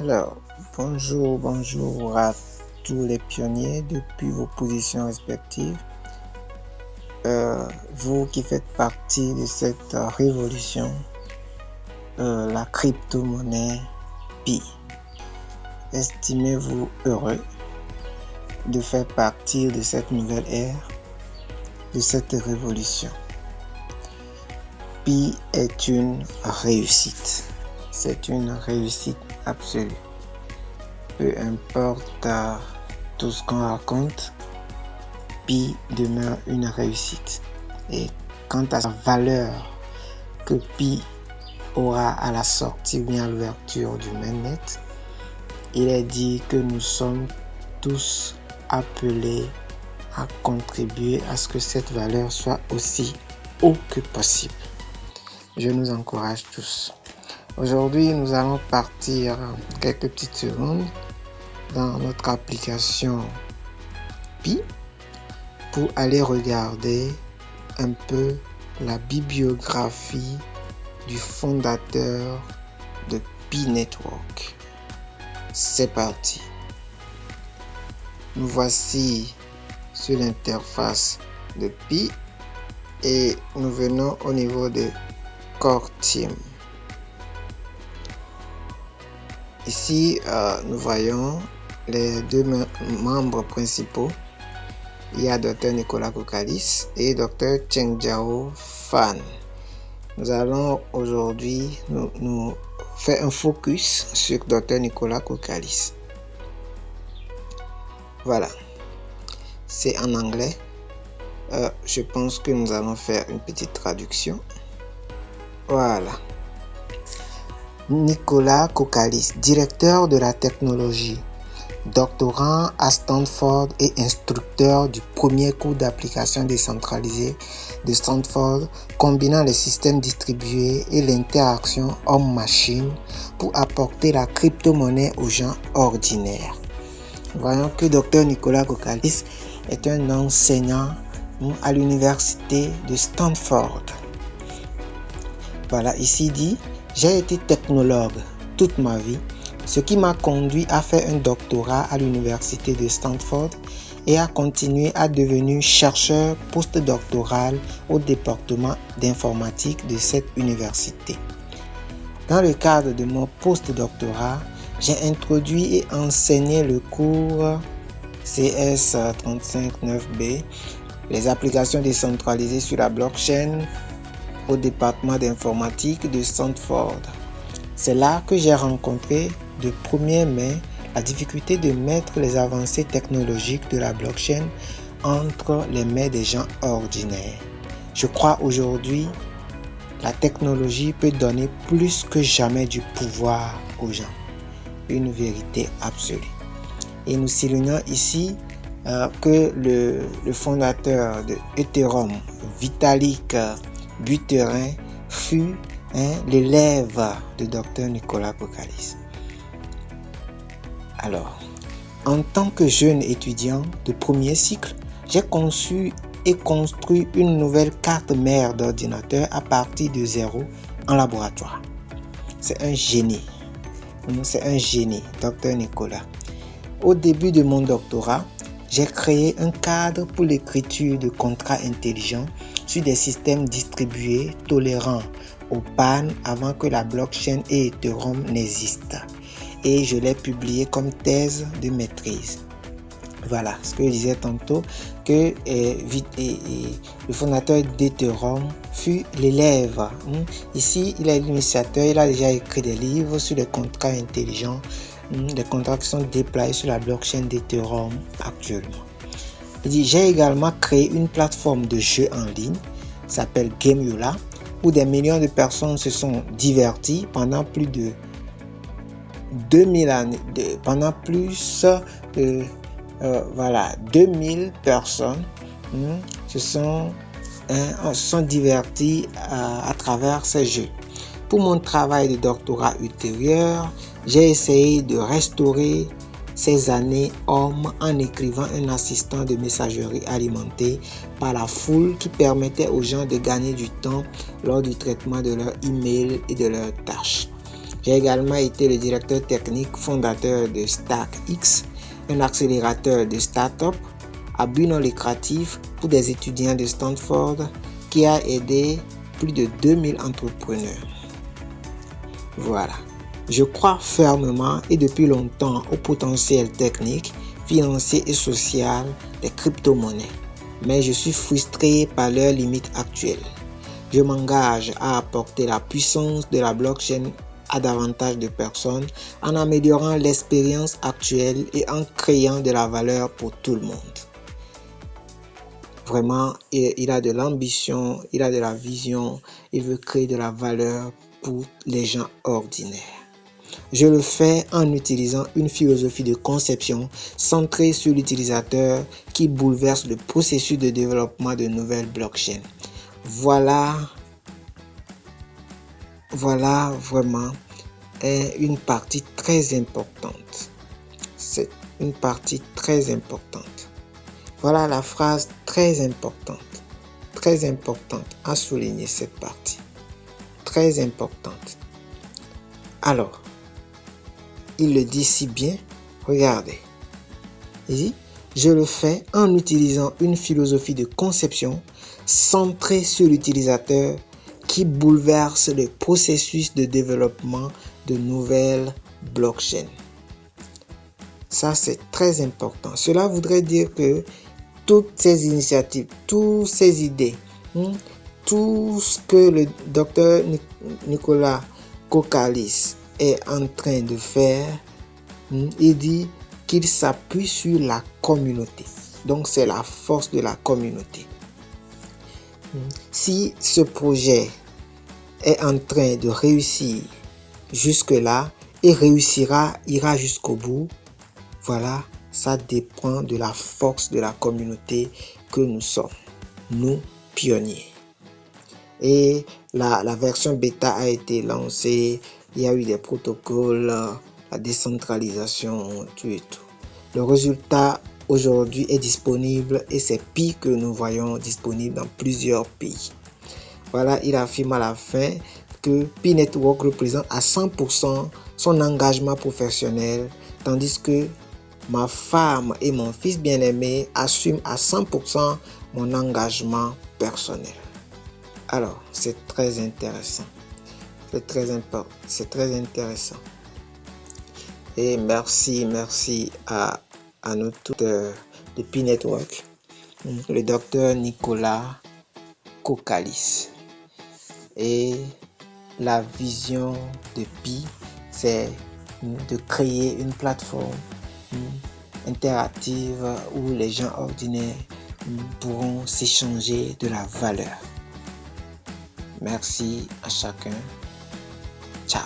Alors, bonjour à tous les pionniers depuis vos positions respectives. Vous qui faites partie de cette révolution, la crypto-monnaie Pi. Estimez-vous heureux de faire partie de cette nouvelle ère, de cette révolution? Pi est une réussite. C'est une réussite absolue. Peu importe tout ce qu'on raconte, Pi demeure une réussite. Et quant à sa valeur que Pi aura à la sortie ou bien à l'ouverture du mainnet, il est dit que nous sommes tous appelés à contribuer à ce que cette valeur soit aussi haut que possible. Je nous encourage tous. Aujourd'hui, nous allons partir quelques petites secondes dans notre application Pi pour aller regarder un peu la bibliographie du fondateur de Pi Network. C'est parti. Nous voici sur l'interface de Pi et nous venons au niveau de Core Team. Ici, nous voyons les deux membres principaux. Il y a Dr Nicolas Kokalis et Dr Chengjiao Fan. Nous allons aujourd'hui nous faire un focus sur Dr Nicolas Kokalis. Voilà, c'est en anglais. Je pense que nous allons faire une petite traduction. Voilà. Nicolas Kokalis, directeur de la technologie, doctorant à Stanford et instructeur du premier cours d'application décentralisée de Stanford, combinant les systèmes distribués et l'interaction homme-machine pour apporter la crypto-monnaie aux gens ordinaires. Voyons que Dr Nicolas Kokalis est un enseignant à l'université de Stanford. Voilà, ici dit: j'ai été technologue toute ma vie, ce qui m'a conduit à faire un doctorat à l'université de Stanford et à continuer à devenir chercheur postdoctoral au département d'informatique de cette université. Dans le cadre de mon postdoctorat, j'ai introduit et enseigné le cours CS 359B, les applications décentralisées sur la blockchain, au département d'informatique de Stanford. C'est là que j'ai rencontré de première main la difficulté de mettre les avancées technologiques de la blockchain entre les mains des gens ordinaires. Je crois aujourd'hui la technologie peut donner plus que jamais du pouvoir aux gens. Une vérité absolue. Et nous soulignons ici que le fondateur de Ethereum, Vitalik Buterin, fut l'élève de Dr Nicolas Kokalis. Alors, en tant que jeune étudiant de premier cycle, j'ai conçu et construit une nouvelle carte mère d'ordinateur à partir de zéro en laboratoire. C'est un génie. Dr Nicolas. Au début de mon doctorat, j'ai créé un cadre pour l'écriture de contrats intelligents sur des systèmes distribués tolérants aux pannes avant que la blockchain et Ethereum n'existent. Et je l'ai publié comme thèse de maîtrise. Voilà ce que je disais tantôt, que le fondateur d'Ethereum fut l'élève. Ici, il est l'initiateur, il a déjà écrit des livres sur les contrats intelligents, les contrats qui sont déployés sur la blockchain d'Ethereum actuellement. Il dit: j'ai également créé une plateforme de jeux en ligne, qui s'appelle Gameula, où des millions de personnes se sont diverties pendant plus de 2000 années, pendant plus de 2000 personnes se sont diverties à travers ces jeux. Pour mon travail de doctorat ultérieur, j'ai essayé de restaurer ces années hommes en écrivant un assistant de messagerie alimenté par la foule qui permettait aux gens de gagner du temps lors du traitement de leurs emails et de leurs tâches. J'ai également été le directeur technique fondateur de StackX, un accélérateur de start-up à but non lucratif pour des étudiants de Stanford qui a aidé plus de 2000 entrepreneurs. Voilà. Je crois fermement et depuis longtemps au potentiel technique, financier et social des crypto-monnaies, mais je suis frustré par leurs limites actuelles. Je m'engage à apporter la puissance de la blockchain à davantage de personnes en améliorant l'expérience actuelle et en créant de la valeur pour tout le monde. Vraiment, il a de l'ambition, il a de la vision, il veut créer de la valeur pour les gens ordinaires. Je le fais en utilisant une philosophie de conception centrée sur l'utilisateur qui bouleverse le processus de développement de nouvelles blockchains. Voilà vraiment une partie très importante. C'est une partie très importante. Voilà la phrase très importante à souligner cette partie. Très importante. Alors, il le dit si bien, regardez. Il dit, je le fais en utilisant une philosophie de conception centrée sur l'utilisateur qui bouleverse le processus de développement de nouvelles blockchains. Ça, c'est très important. Cela voudrait dire que toutes ces initiatives, toutes ces idées, tout ce que le docteur Nicolas Kokkalis est en train de faire, il dit qu'il s'appuie sur la communauté. Donc, c'est la force de la communauté. Si ce projet est en train de réussir jusque-là et ira jusqu'au bout, voilà, ça dépend de la force de la communauté que nous sommes, nous pionniers. Et la version bêta a été lancée, il y a eu des protocoles, la décentralisation, tout et tout. Le résultat aujourd'hui est disponible et c'est pire que nous voyons disponible dans plusieurs pays. Voilà, il affirme à la fin que Pi Network représente à 100% son engagement professionnel, tandis que ma femme et mon fils bien-aimé assument à 100% mon engagement personnel. Alors, c'est très intéressant. C'est très intéressant. Et merci à nous tous de Pi Network, le docteur Nicolas Kokkalis. Et la vision de Pi, c'est de créer une plateforme interactive où les gens ordinaires pourront s'échanger de la valeur. Merci à chacun. Ciao.